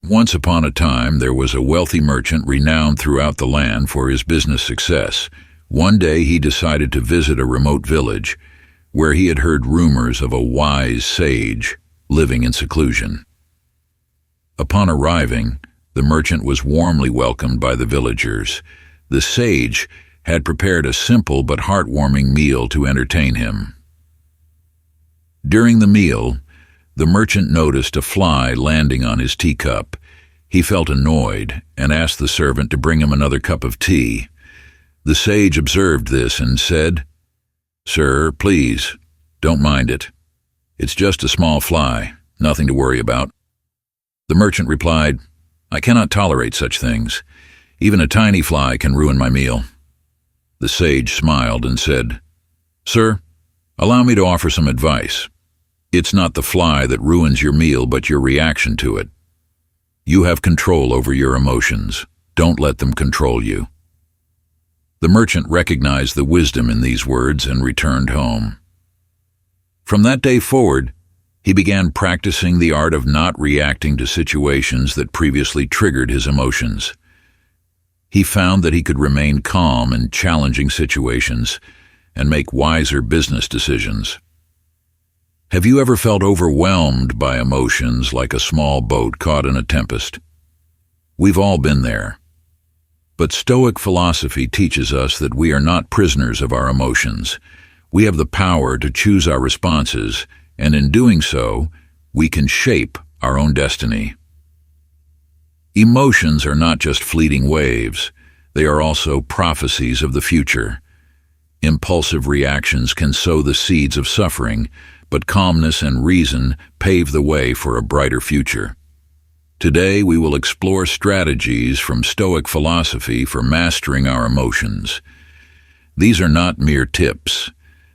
Once upon a time, there was a wealthy merchant renowned throughout the land for his business success. One day he decided to visit a remote village where he had heard rumors of a wise sage living in seclusion. Upon arriving, the merchant was warmly welcomed by the villagers. The sage had prepared a simple but heartwarming meal to entertain him. During the meal, the merchant noticed a fly landing on his teacup. He felt annoyed and asked the servant to bring him another cup of tea. The sage observed this and said, "Sir, please, don't mind it. It's just a small fly, nothing to worry about." The merchant replied, "I cannot tolerate such things. Even a tiny fly can ruin my meal." The sage smiled and said, "Sir, allow me to offer some advice. It's not the fly that ruins your meal, but your reaction to it. You have control over your emotions. Don't let them control you." The merchant recognized the wisdom in these words and returned home. From that day forward, he began practicing the art of not reacting to situations that previously triggered his emotions. He found that he could remain calm in challenging situations and make wiser business decisions. Have you ever felt overwhelmed by emotions like a small boat caught in a tempest? We've all been there. But Stoic philosophy teaches us that we are not prisoners of our emotions. We have the power to choose our responses, and in doing so, we can shape our own destiny. Emotions are not just fleeting waves, they are also prophecies of the future. Impulsive reactions can sow the seeds of suffering, but calmness and reason pave the way for a brighter future. Today we will explore strategies from Stoic philosophy for mastering our emotions. These are not mere tips.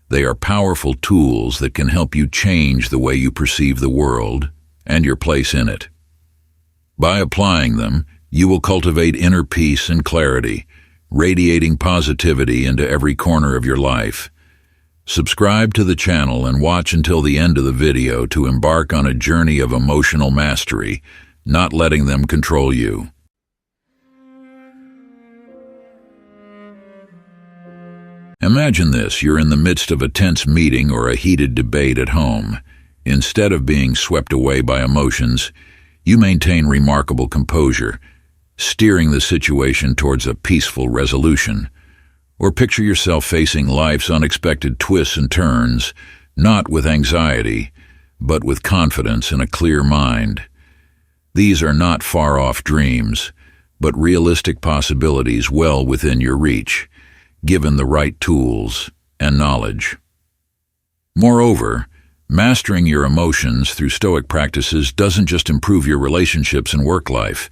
They are powerful tools that can help you change the way you perceive the world and your place in it. By applying them, you will cultivate inner peace and clarity, radiating positivity into every corner of your life. Subscribe to the channel and watch until the end of the video to embark on a journey of emotional mastery, not letting them control you. Imagine this: you're in the midst of a tense meeting or a heated debate at home. Instead of being swept away by emotions, you maintain remarkable composure, steering the situation towards a peaceful resolution. Or picture yourself facing life's unexpected twists and turns, not with anxiety, but with confidence and a clear mind. These are not far-off dreams, but realistic possibilities well within your reach, given the right tools and knowledge. Moreover, mastering your emotions through Stoic practices doesn't just improve your relationships and work life,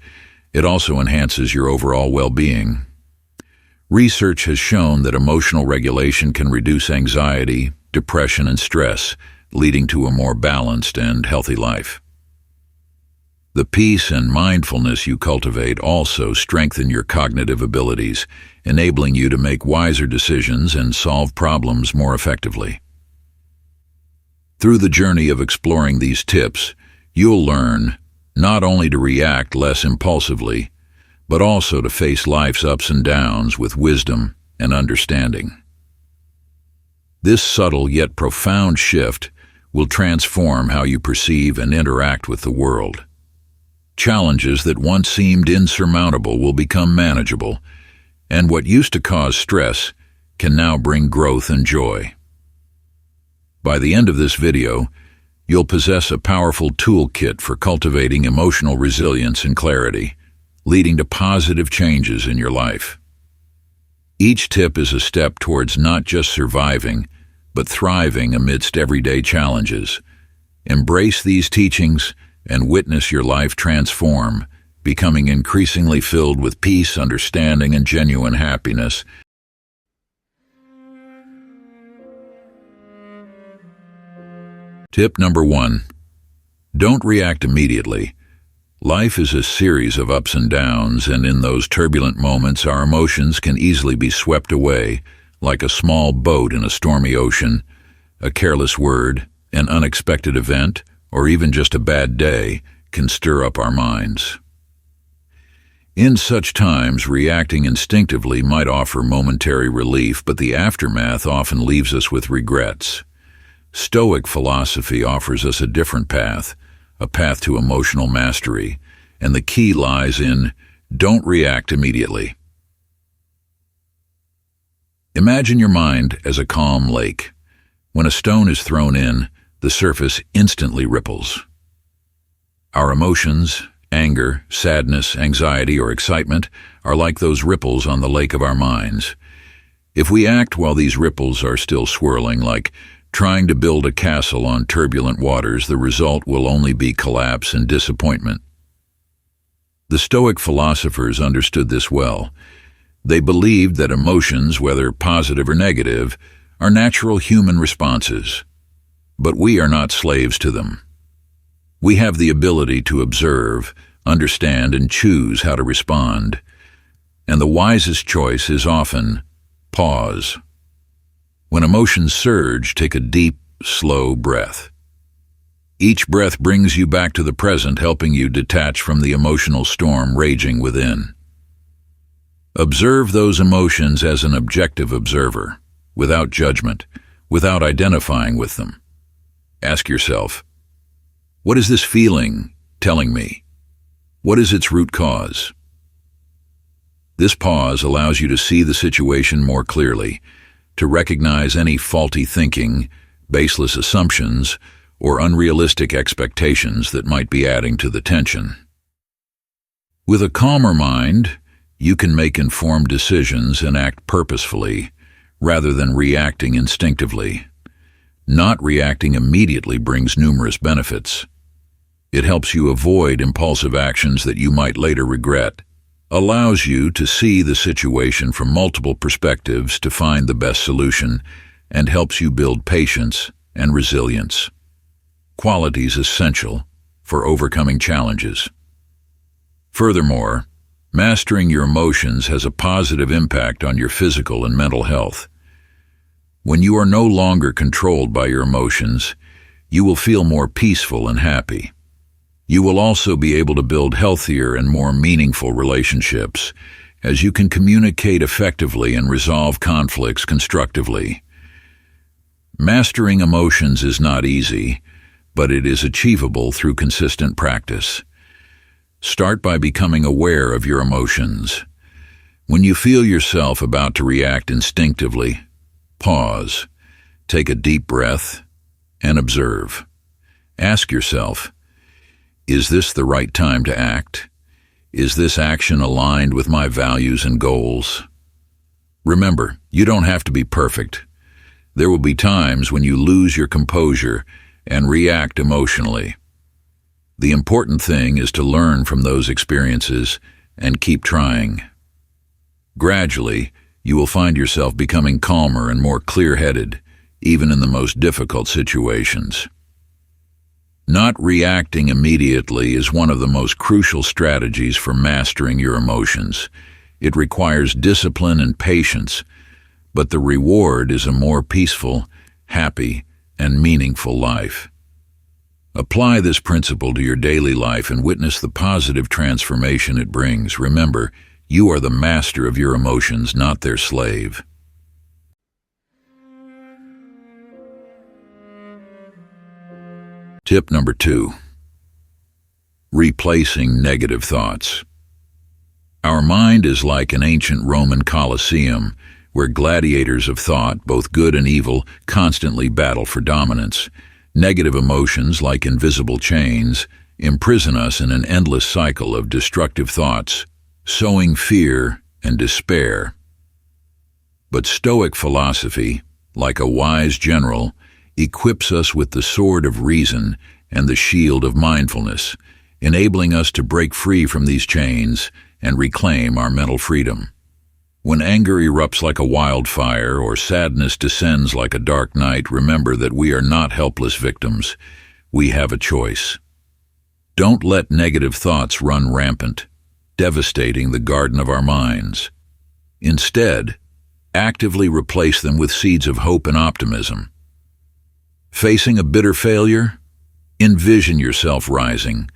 it also enhances your overall well-being. Research has shown that emotional regulation can reduce anxiety, depression, and stress, leading to a more balanced and healthy life. The peace and mindfulness you cultivate also strengthen your cognitive abilities, enabling you to make wiser decisions and solve problems more effectively. Through the journey of exploring these tips, you'll learn not only to react less impulsively, but also to face life's ups and downs with wisdom and understanding. This subtle yet profound shift will transform how you perceive and interact with the world. Challenges that once seemed insurmountable will become manageable, and what used to cause stress can now bring growth and joy. By the end of this video, you'll possess a powerful toolkit for cultivating emotional resilience and clarity, leading to positive changes in your life. Each tip is a step towards not just surviving, but thriving amidst everyday challenges. Embrace these teachings and witness your life transform, becoming increasingly filled with peace, understanding, and genuine happiness. Tip number 1. Don't react immediately. Life is a series of ups and downs, and in those turbulent moments, our emotions can easily be swept away, like a small boat in a stormy ocean. A careless word, an unexpected event, or even just a bad day can stir up our minds. In such times, reacting instinctively might offer momentary relief, but the aftermath often leaves us with regrets. Stoic philosophy offers us a different path, a path to emotional mastery, and the key lies in don't react immediately. Imagine your mind as a calm lake. When a stone is thrown in, the surface instantly ripples. Our emotions, anger, sadness, anxiety, or excitement are like those ripples on the lake of our minds. If we act while these ripples are still swirling, like trying to build a castle on turbulent waters, the result will only be collapse and disappointment. The Stoic philosophers understood this well. They believed that emotions, whether positive or negative, are natural human responses. But we are not slaves to them. We have the ability to observe, understand, and choose how to respond. And the wisest choice is often pause. When emotions surge, take a deep, slow breath. Each breath brings you back to the present, helping you detach from the emotional storm raging within. Observe those emotions as an objective observer, without judgment, without identifying with them. Ask yourself, what is this feeling telling me? What is its root cause? This pause allows you to see the situation more clearly, to recognize any faulty thinking, baseless assumptions, or unrealistic expectations that might be adding to the tension. With a calmer mind, you can make informed decisions and act purposefully, rather than reacting instinctively. Not reacting immediately brings numerous benefits. It helps you avoid impulsive actions that you might later regret, allows you to see the situation from multiple perspectives to find the best solution, and helps you build patience and resilience, qualities essential for overcoming challenges. Furthermore, mastering your emotions has a positive impact on your physical and mental health. When you are no longer controlled by your emotions, you will feel more peaceful and happy. You will also be able to build healthier and more meaningful relationships, as you can communicate effectively and resolve conflicts constructively. Mastering emotions is not easy, but it is achievable through consistent practice. Start by becoming aware of your emotions. When you feel yourself about to react instinctively, pause, take a deep breath, and observe. Ask yourself, is this the right time to act? Is this action aligned with my values and goals? Remember, you don't have to be perfect. There will be times when you lose your composure and react emotionally. The important thing is to learn from those experiences and keep trying. Gradually, you will find yourself becoming calmer and more clear-headed, even in the most difficult situations. Not reacting immediately is one of the most crucial strategies for mastering your emotions. It requires discipline and patience, but the reward is a more peaceful, happy, and meaningful life. Apply this principle to your daily life and witness the positive transformation it brings. Remember, you are the master of your emotions, not their slave. Tip number 2. Replacing negative thoughts. Our mind is like an ancient Roman Colosseum, where gladiators of thought, both good and evil, constantly battle for dominance. Negative emotions, like invisible chains, imprison us in an endless cycle of destructive thoughts, sowing fear and despair. But Stoic philosophy, like a wise general, equips us with the sword of reason and the shield of mindfulness, enabling us to break free from these chains and reclaim our mental freedom. When anger erupts like a wildfire or sadness descends like a dark night, remember that we are not helpless victims. We have a choice. Don't let negative thoughts run rampant, devastating the garden of our minds. Instead, actively replace them with seeds of hope and optimism. Facing a bitter failure? Envision yourself rising,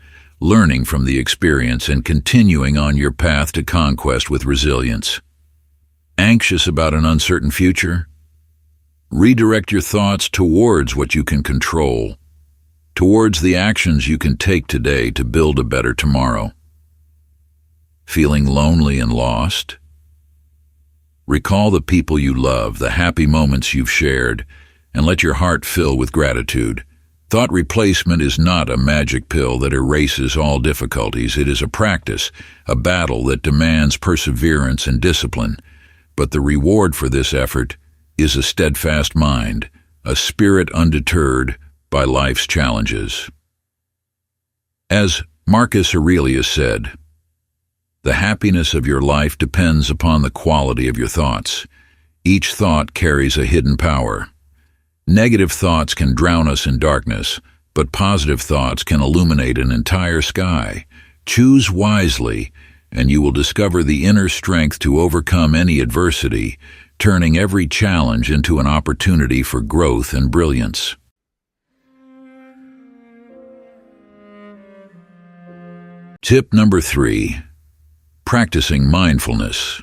learning from the experience and continuing on your path to conquest with resilience. Anxious about an uncertain future? Redirect your thoughts towards what you can control, towards the actions you can take today to build a better tomorrow. Feeling lonely and lost? Recall the people you love, the happy moments you've shared, and let your heart fill with gratitude. Thought replacement is not a magic pill that erases all difficulties. It is a practice, a battle that demands perseverance and discipline. But the reward for this effort is a steadfast mind, a spirit undeterred by life's challenges. As Marcus Aurelius said, "The happiness of your life depends upon the quality of your thoughts. Each thought carries a hidden power. Negative thoughts can drown us in darkness, but positive thoughts can illuminate an entire sky. Choose wisely, and you will discover the inner strength to overcome any adversity, turning every challenge into an opportunity for growth and brilliance." Tip number 3. Practicing mindfulness.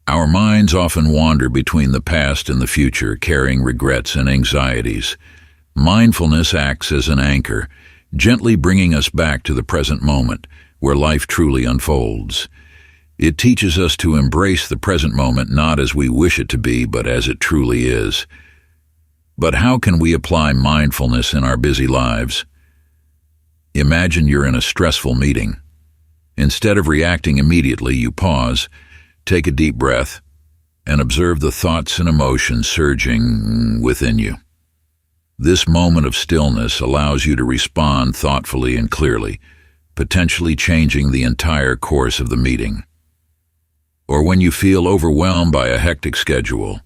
Our minds often wander between the past and the future, carrying regrets and anxieties. Mindfulness acts as an anchor, gently bringing us back to the present moment, where life truly unfolds. It teaches us to embrace the present moment not as we wish it to be, but as it truly is. But how can we apply mindfulness in our busy lives? Imagine you're in a stressful meeting. Instead of reacting immediately, you pause, take a deep breath, and observe the thoughts and emotions surging within you. This moment of stillness allows you to respond thoughtfully and clearly, potentially changing the entire course of the meeting. Or when you feel overwhelmed by a hectic schedule,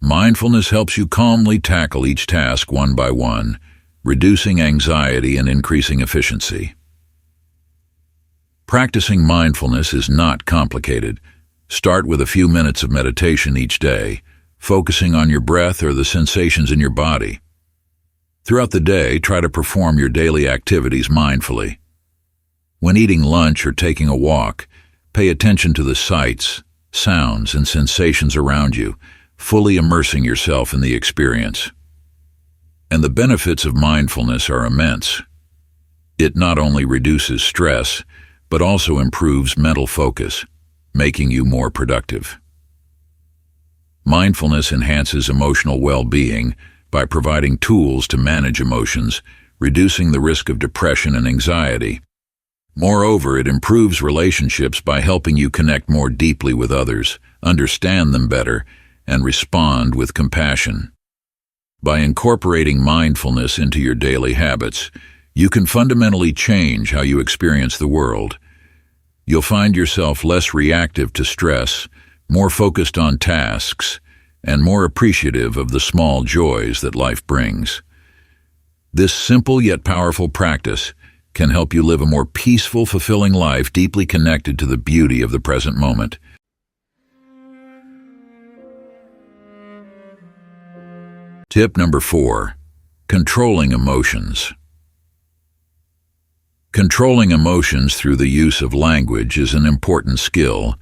mindfulness helps you calmly tackle each task one by one, reducing anxiety and increasing efficiency. Practicing mindfulness is not complicated. Start with a few minutes of meditation each day, focusing on your breath or the sensations in your body. Throughout the day, try to perform your daily activities mindfully. When eating lunch or taking a walk, pay attention to the sights, sounds, and sensations around you, fully immersing yourself in the experience. And the benefits of mindfulness are immense. It not only reduces stress, but also improves mental focus, making you more productive. Mindfulness enhances emotional well-being by providing tools to manage emotions, reducing the risk of depression and anxiety. Moreover, it improves relationships by helping you connect more deeply with others, understand them better, and respond with compassion. By incorporating mindfulness into your daily habits, you can fundamentally change how you experience the world. You'll find yourself less reactive to stress, more focused on tasks, and more appreciative of the small joys that life brings. This simple yet powerful practice can help you live a more peaceful, fulfilling life deeply connected to the beauty of the present moment. Tip number 4. Controlling emotions. Controlling emotions through the use of language is an important skill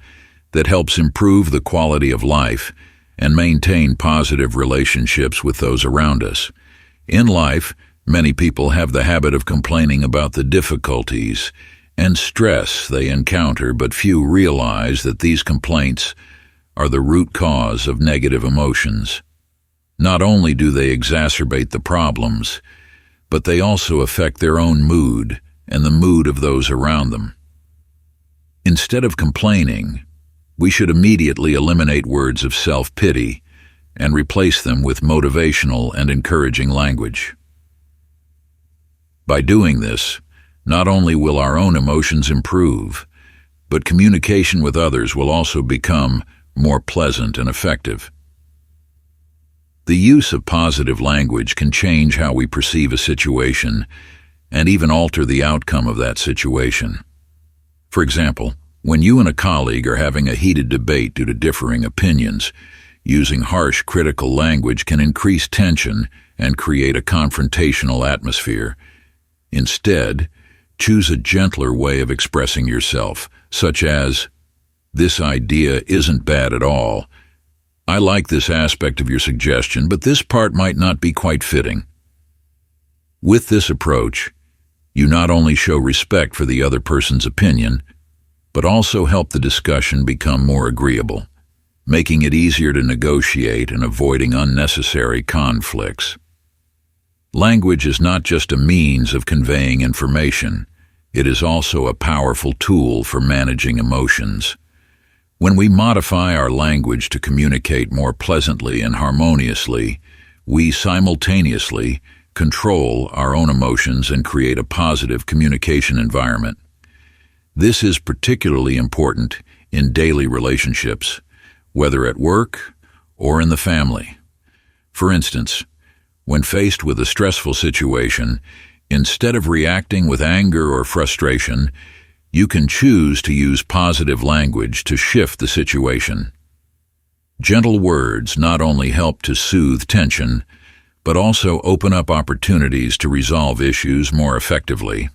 that helps improve the quality of life and maintain positive relationships with those around us. In life, many people have the habit of complaining about the difficulties and stress they encounter, but few realize that these complaints are the root cause of negative emotions. Not only do they exacerbate the problems, but they also affect their own mood and the mood of those around them. Instead of complaining, we should immediately eliminate words of self-pity and replace them with motivational and encouraging language. By doing this, not only will our own emotions improve, but communication with others will also become more pleasant and effective. The use of positive language can change how we perceive a situation and even alter the outcome of that situation. For example, when you and a colleague are having a heated debate due to differing opinions, using harsh, critical language can increase tension and create a confrontational atmosphere. Instead, Choose a gentler way of expressing yourself, such as, "This idea isn't bad at all. I like this aspect of your suggestion, but this part might not be quite fitting." With this approach, you not only show respect for the other person's opinion, but also help the discussion become more agreeable, making it easier to negotiate and avoiding unnecessary conflicts. Language is not just a means of conveying information, it is also a powerful tool for managing emotions. When we modify our language to communicate more pleasantly and harmoniously, we simultaneously control our own emotions and create a positive communication environment. This is particularly important in daily relationships, whether at work or in the family. For instance, when faced with a stressful situation, instead of reacting with anger or frustration, you can choose to use positive language to shift the situation. Gentle words not only help to soothe tension, but also open up opportunities to resolve issues more effectively.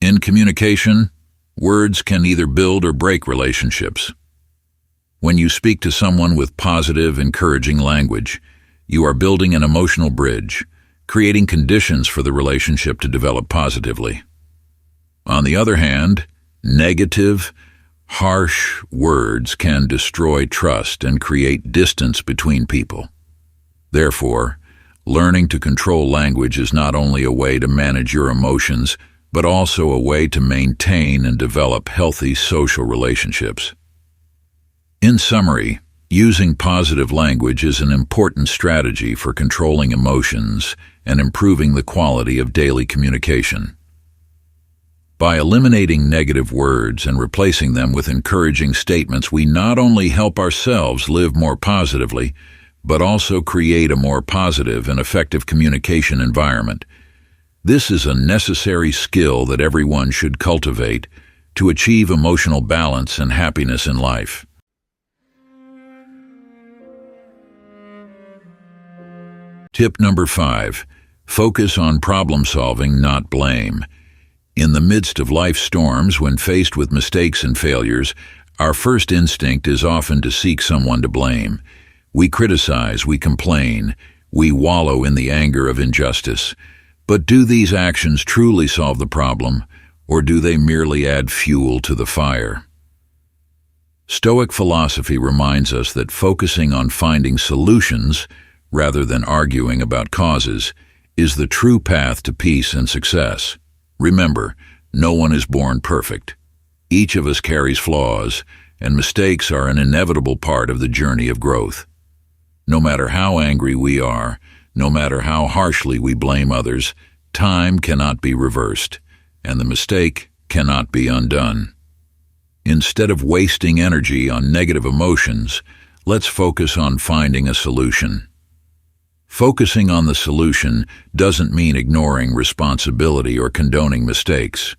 In communication, words can either build or break relationships. When you speak to someone with positive, encouraging language, you are building an emotional bridge, creating conditions for the relationship to develop positively. On the other hand, negative, harsh words can destroy trust and create distance between people. Therefore, learning to control language is not only a way to manage your emotions, but also a way to maintain and develop healthy social relationships. In summary, using positive language is an important strategy for controlling emotions and improving the quality of daily communication. By eliminating negative words and replacing them with encouraging statements, we not only help ourselves live more positively, but also create a more positive and effective communication environment. This is a necessary skill that everyone should cultivate to achieve emotional balance and happiness in life. Tip number 5. Focus on problem solving, not blame. In the midst of life's storms, when faced with mistakes and failures, our first instinct is often to seek someone to blame. We criticize, we complain, we wallow in the anger of injustice. But do these actions truly solve the problem, or do they merely add fuel to the fire? Stoic philosophy reminds us that focusing on finding solutions, rather than arguing about causes, is the true path to peace and success. Remember, no one is born perfect. Each of us carries flaws, and mistakes are an inevitable part of the journey of growth. No matter how angry we are, no matter how harshly we blame others, time cannot be reversed, and the mistake cannot be undone. Instead of wasting energy on negative emotions, let's focus on finding a solution. Focusing on the solution doesn't mean ignoring responsibility or condoning mistakes.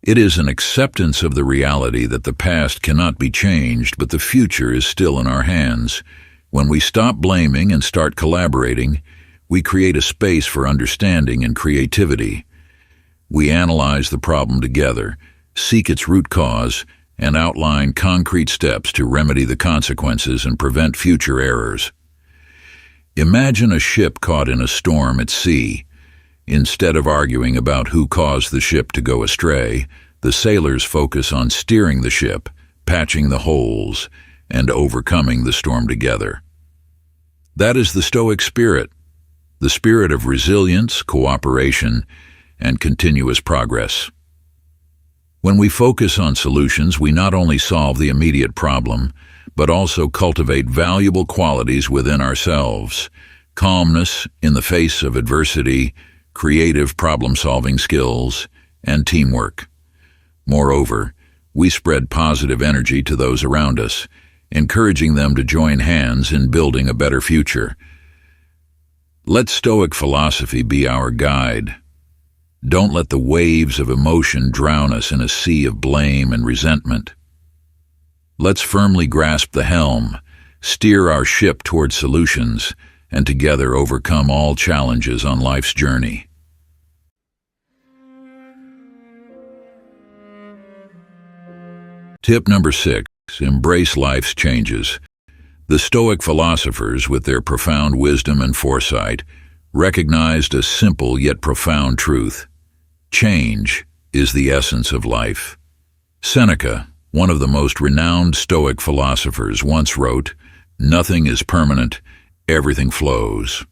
It is an acceptance of the reality that the past cannot be changed, but the future is still in our hands. When we stop blaming and start collaborating, we create a space for understanding and creativity. We analyze the problem together, seek its root cause, and outline concrete steps to remedy the consequences and prevent future errors. Imagine a ship caught in a storm at sea. Instead of arguing about who caused the ship to go astray, the sailors focus on steering the ship, patching the holes, and overcoming the storm together. That is the Stoic spirit, the spirit of resilience, cooperation, and continuous progress. When we focus on solutions, we not only solve the immediate problem, but also cultivate valuable qualities within ourselves: calmness in the face of adversity, creative problem-solving skills, and teamwork. Moreover, we spread positive energy to those around us, encouraging them to join hands in building a better future. Let Stoic philosophy be our guide. Don't let the waves of emotion drown us in a sea of blame and resentment. Let's firmly grasp the helm, steer our ship toward solutions, and together overcome all challenges on life's journey. Tip number 6, embrace life's changes. The Stoic philosophers, with their profound wisdom and foresight, recognized a simple yet profound truth. Change is the essence of life. Seneca, one of the most renowned Stoic philosophers, once wrote, "Nothing is permanent, everything flows."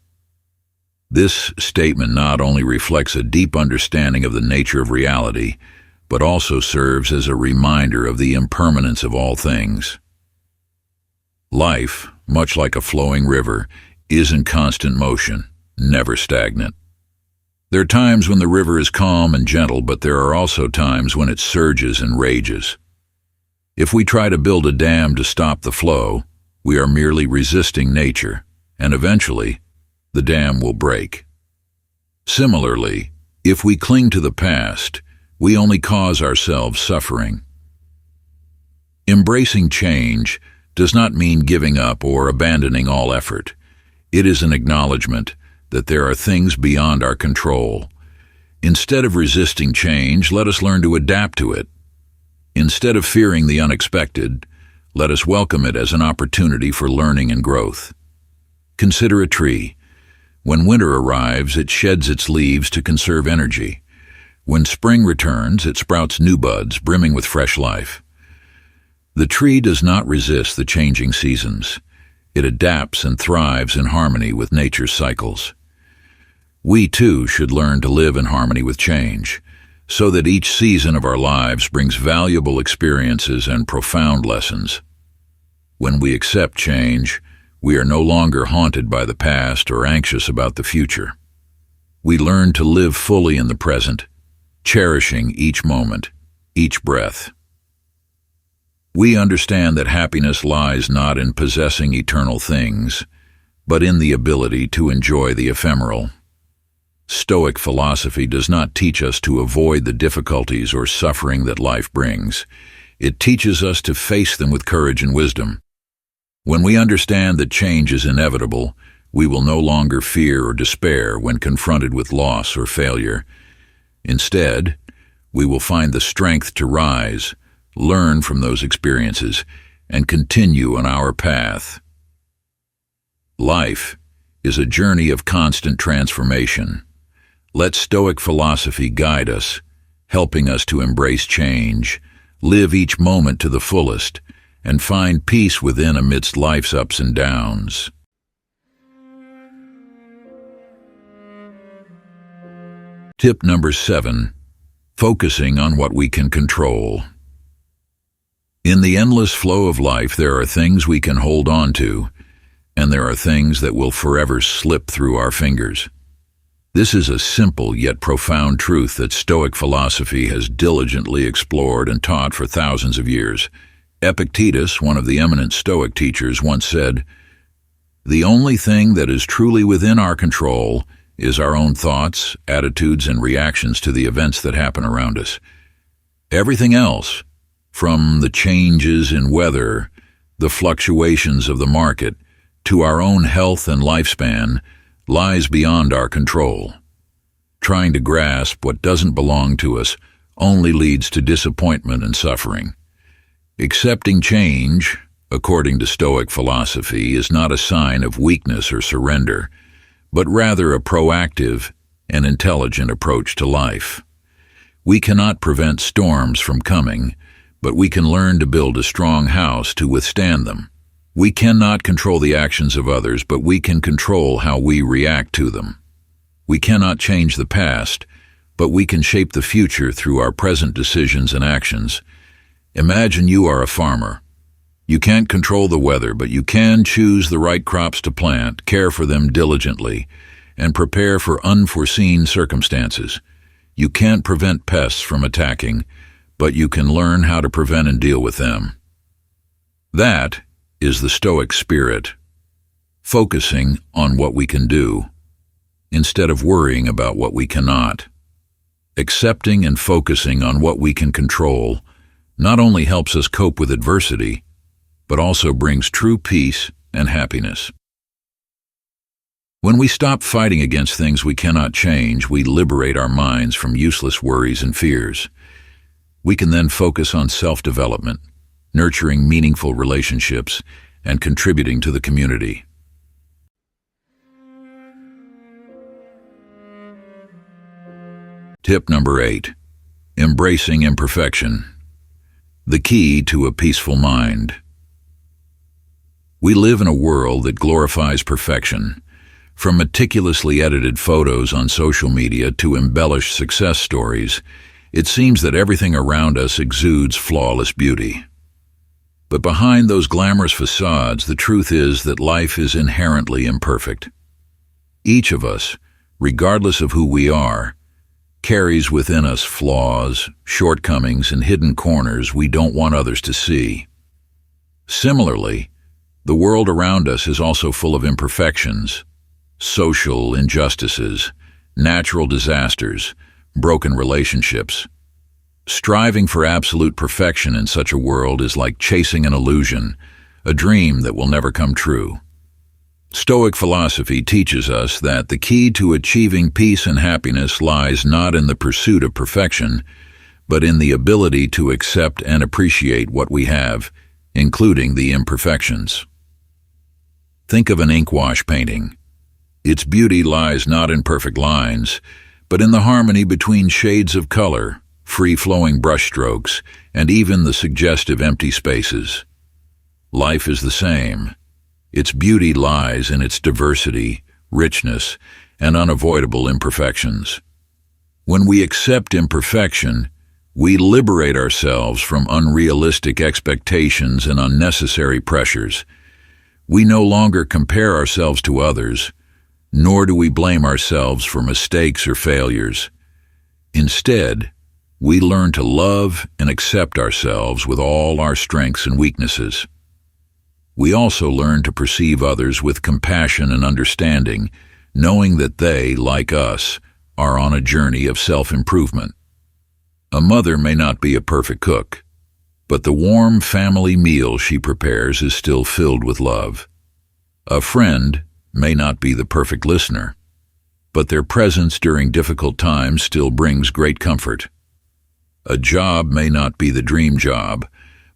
This statement not only reflects a deep understanding of the nature of reality, but also serves as a reminder of the impermanence of all things. Life, much like a flowing river, is in constant motion, never stagnant. There are times when the river is calm and gentle, but there are also times when it surges and rages. If we try to build a dam to stop the flow, we are merely resisting nature, and eventually, the dam will break. Similarly, if we cling to the past, we only cause ourselves suffering. Embracing change does not mean giving up or abandoning all effort. It is an acknowledgement that there are things beyond our control. Instead of resisting change, let us learn to adapt to it. Instead of fearing the unexpected, let us welcome it as an opportunity for learning and growth. Consider a tree. When winter arrives, it sheds its leaves to conserve energy. When spring returns, it sprouts new buds, brimming with fresh life. The tree does not resist the changing seasons. It adapts and thrives in harmony with nature's cycles. We, too, should learn to live in harmony with change, so that each season of our lives brings valuable experiences and profound lessons. When we accept change, we are no longer haunted by the past or anxious about the future. We learn to live fully in the present, cherishing each moment, each breath. We understand that happiness lies not in possessing eternal things, but in the ability to enjoy the ephemeral. Stoic philosophy does not teach us to avoid the difficulties or suffering that life brings. It teaches us to face them with courage and wisdom. When we understand that change is inevitable, we will no longer fear or despair when confronted with loss or failure. Instead, we will find the strength to rise, learn from those experiences, and continue on our path. Life is a journey of constant transformation. Let Stoic philosophy guide us, helping us to embrace change, live each moment to the fullest, and find peace within amidst life's ups and downs. Tip number 7, focusing on what we can control. In the endless flow of life, there are things we can hold on to, and there are things that will forever slip through our fingers. This is a simple yet profound truth that Stoic philosophy has diligently explored and taught for thousands of years. Epictetus, one of the eminent Stoic teachers, once said, "The only thing that is truly within our control is our own thoughts, attitudes, and reactions to the events that happen around us. Everything else, from the changes in weather, the fluctuations of the market, to our own health and lifespan, lies beyond our control. Trying to grasp what doesn't belong to us only leads to disappointment and suffering. Accepting change, according to Stoic philosophy, is not a sign of weakness or surrender, but rather a proactive and intelligent approach to life. We cannot prevent storms from coming, but we can learn to build a strong house to withstand them. We cannot control the actions of others, but we can control how we react to them. We cannot change the past, but we can shape the future through our present decisions and actions. Imagine you are a farmer. You can't control the weather, but you can choose the right crops to plant, care for them diligently, and prepare for unforeseen circumstances. You can't prevent pests from attacking, but you can learn how to prevent and deal with them. That is the Stoic spirit, focusing on what we can do, instead of worrying about what we cannot. Accepting and focusing on what we can control not only helps us cope with adversity, but also brings true peace and happiness. When we stop fighting against things we cannot change, we liberate our minds from useless worries and fears. We can then focus on self-development, nurturing meaningful relationships, and contributing to the community. Tip number 8. Embracing imperfection. The key to a peaceful mind. We live in a world that glorifies perfection. From meticulously edited photos on social media to embellished success stories, it seems that everything around us exudes flawless beauty. But behind those glamorous facades, the truth is that life is inherently imperfect. Each of us, regardless of who we are, carries within us flaws, shortcomings, and hidden corners we don't want others to see. Similarly, the world around us is also full of imperfections, social injustices, natural disasters, broken relationships. Striving for absolute perfection in such a world is like chasing an illusion, a dream that will never come true. Stoic philosophy teaches us that the key to achieving peace and happiness lies not in the pursuit of perfection, but in the ability to accept and appreciate what we have, including the imperfections. Think of an ink wash painting. Its beauty lies not in perfect lines, but in the harmony between shades of color, free-flowing brushstrokes, and even the suggestive empty spaces. Life is the same. Its beauty lies in its diversity, richness, and unavoidable imperfections. When we accept imperfection, we liberate ourselves from unrealistic expectations and unnecessary pressures. We no longer compare ourselves to others, nor do we blame ourselves for mistakes or failures. Instead, we learn to love and accept ourselves with all our strengths and weaknesses. We also learn to perceive others with compassion and understanding, knowing that they, like us, are on a journey of self-improvement. A mother may not be a perfect cook, but the warm family meal she prepares is still filled with love. A friend may not be the perfect listener, but their presence during difficult times still brings great comfort. A job may not be the dream job,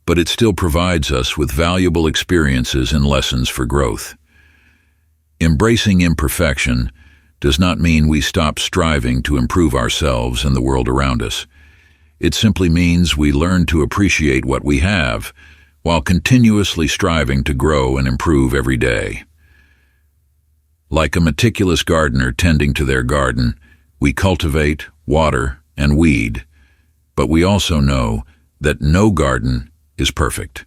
but it still provides us with valuable experiences and lessons for growth. Embracing imperfection does not mean we stop striving to improve ourselves and the world around us. It simply means we learn to appreciate what we have, while continuously striving to grow and improve every day. Like a meticulous gardener tending to their garden, we cultivate, water, and weed, but we also know that no garden is perfect.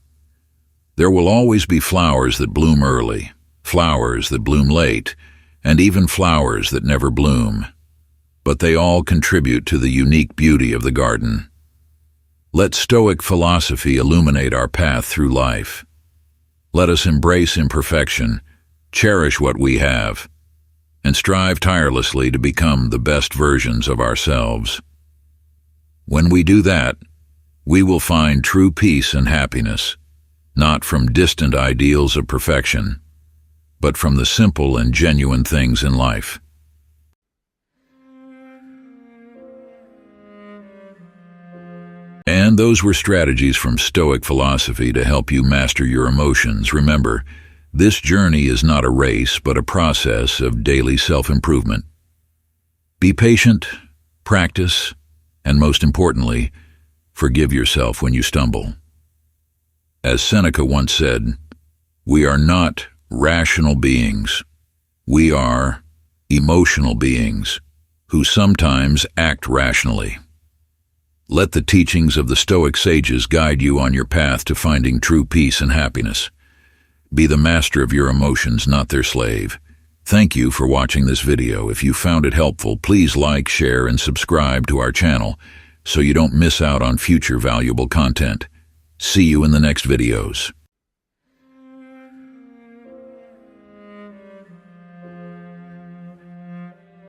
There will always be flowers that bloom early, flowers that bloom late, and even flowers that never bloom. But they all contribute to the unique beauty of the garden. Let Stoic philosophy illuminate our path through life. Let us embrace imperfection, cherish what we have, and strive tirelessly to become the best versions of ourselves. When we do that, we will find true peace and happiness, not from distant ideals of perfection, but from the simple and genuine things in life. And those were strategies from Stoic philosophy to help you master your emotions. Remember, this journey is not a race, but a process of daily self-improvement. Be patient, practice, and most importantly, forgive yourself when you stumble. As Seneca once said, we are not rational beings. We are emotional beings who sometimes act rationally. Let the teachings of the Stoic sages guide you on your path to finding true peace and happiness. Be the master of your emotions, not their slave. Thank you for watching this video. If you found it helpful, please like, share, and subscribe to our channel so you don't miss out on future valuable content. See you in the next videos.